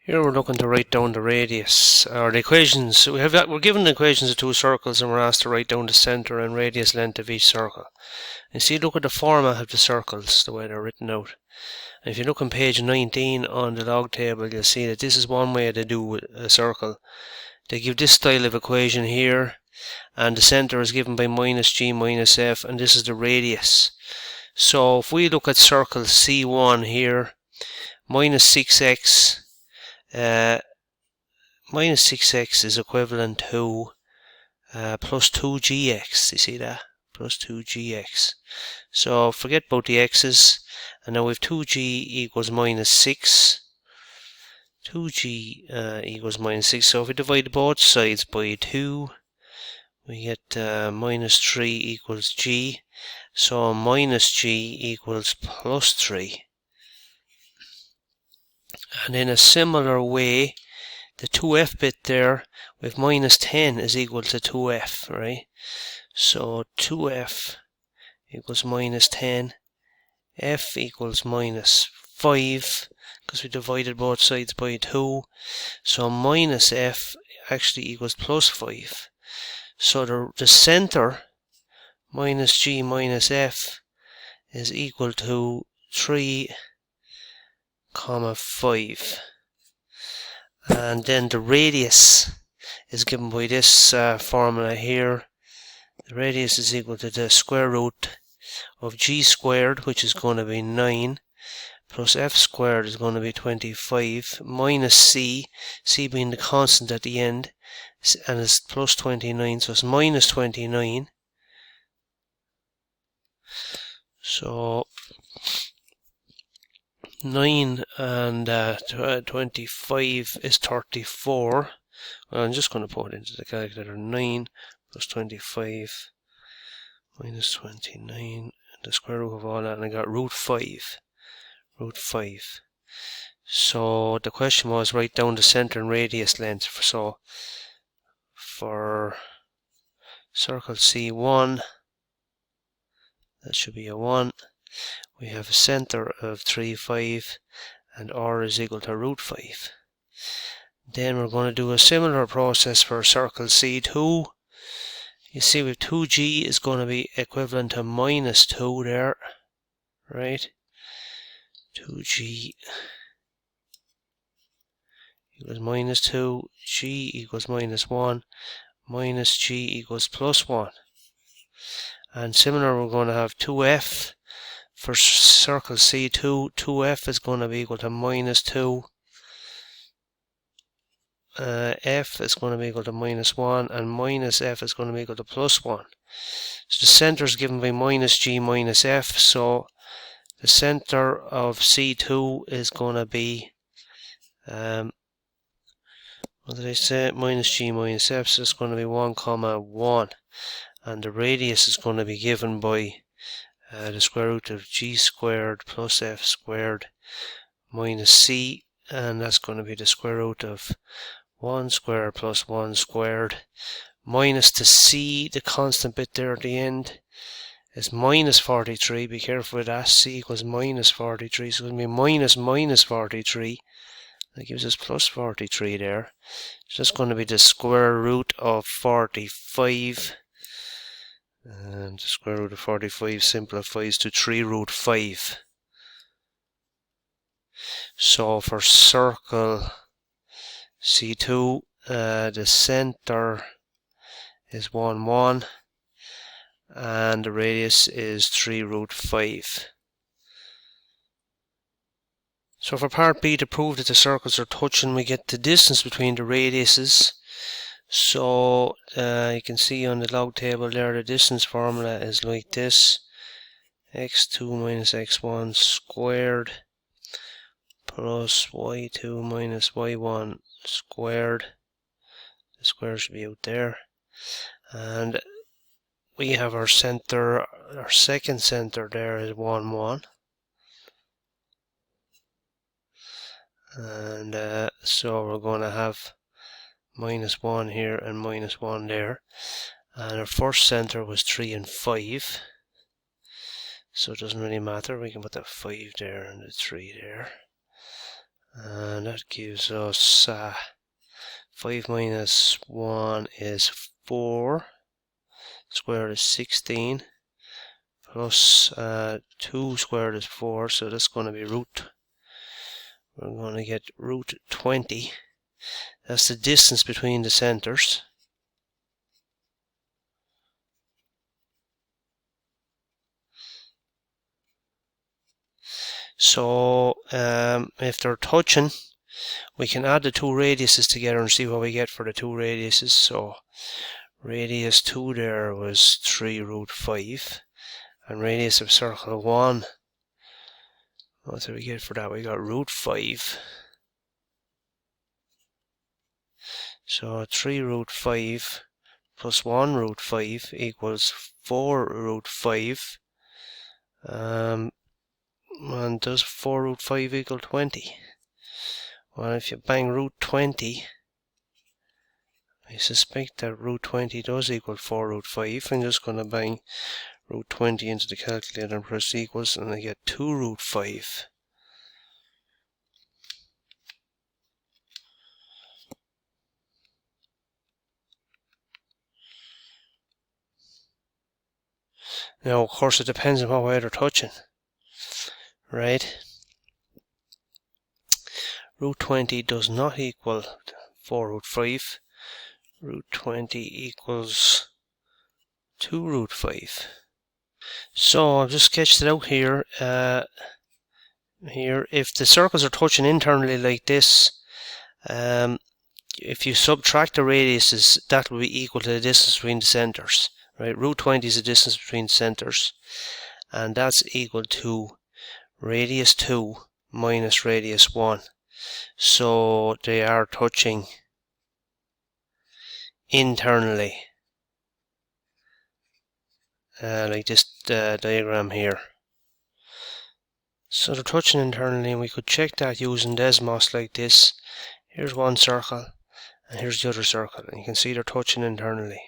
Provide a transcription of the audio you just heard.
Here we're looking to write down the radius, or the equations. We're given the equations of two circles and we're asked to write down the centre and radius length of each circle. And see, look at the format of the circles, the way they're written out. And if you look on page 19 on the log table, you'll see that this is one way to do a circle. They give this style of equation here, and the centre is given by minus g minus f, and this is the radius. So if we look at circle C1 here, minus 6x, minus 6x is equivalent to plus 2gx. You see that? Plus 2gx. So forget about the x's, and now we have 2g equals minus 6. 2g equals minus 6. So if we divide both sides by 2, we get minus 3 equals g. So minus g equals plus 3. And in a similar way, the 2f bit there with minus 10 is equal to 2f, right? So 2f equals minus 10, f equals minus 5, because we divided both sides by 2. So minus f actually equals plus 5. So the centre, minus g minus f, is equal to 3, 5. And then the radius is given by this formula here. The radius is equal to the square root of g squared, which is going to be 9, plus f squared is going to be 25, minus c being the constant at the end, and it's plus 29, so it's minus 29. So 9 and 25 is 34. Well, I'm just going to put it into the calculator. 9 plus 25 minus 29, and the square root of all that, and I got root 5. Root 5. So the question was, write down the centre and radius length. So for circle C1, that should be a 1. We have a centre of 3, 5, and r is equal to root 5. Then we're going to do a similar process for circle C2. You see, with 2g is going to be equivalent to minus 2 there, right? 2g equals minus 2, g equals minus 1, minus g equals plus 1. And similar, we're going to have 2f. For circle C2, 2f is going to be equal to minus 2. F is going to be equal to minus 1, and minus f is going to be equal to plus 1. So the centre is given by minus g minus f, so the centre of C2 is going to be, what did I say, minus g minus f, so it's going to be 1, 1. And the radius is going to be given by the square root of g squared plus f squared minus c, and that's going to be the square root of 1 squared plus 1 squared minus the c, the constant bit there at the end, is minus 43. Be careful with that. C equals minus 43, so it's going to be minus 43. That gives us plus 43 there. So that's going to be the square root of 45. And the square root of 45 simplifies to 3 root 5. So for circle C2, the centre is 1, 1, and the radius is 3 root 5. So for part B, to prove that the circles are touching, we get the distance between the radiuses. So you can see on the log table there, the distance formula is like this: x2 minus x1 squared plus y2 minus y1 squared. The square should be out there. And we have our centre, our second centre there is 1, 1. And so we're going to have minus 1 here and minus 1 there. And our first centre was 3 and 5. So it doesn't really matter. We can put the 5 there and the 3 there. and that gives us 5 minus 1 is 4, squared is 16, plus 2 squared is 4, so that's going to be we're going to get root 20. That's the distance between the centers. So if they're touching, we can add the two radiuses together and see what we get for the two radiuses. So radius 2 there was 3 root 5, and radius of circle 1, what did we get for that? We got root 5. So 3 root 5 plus 1 root 5 equals 4 root 5. And does 4 root 5 equal 20? Well, if you bang root 20, I suspect that root 20 does equal 4 root 5. I'm just going to bang root 20 into the calculator and press equals, and I get 2 root 5. Now, of course, it depends on what way they're touching, right? Root 20 does not equal 4 root 5. Root 20 equals 2 root 5. So I've just sketched it out here. If the circles are touching internally like this, if you subtract the radiuses, that will be equal to the distance between the centers. Right? Root 20 is the distance between the centers, and that's equal to radius 2 minus radius 1. So they are touching internally, like this diagram here. So they're touching internally, and we could check that using Desmos like this. Here's one circle, and here's the other circle, and you can see they're touching internally.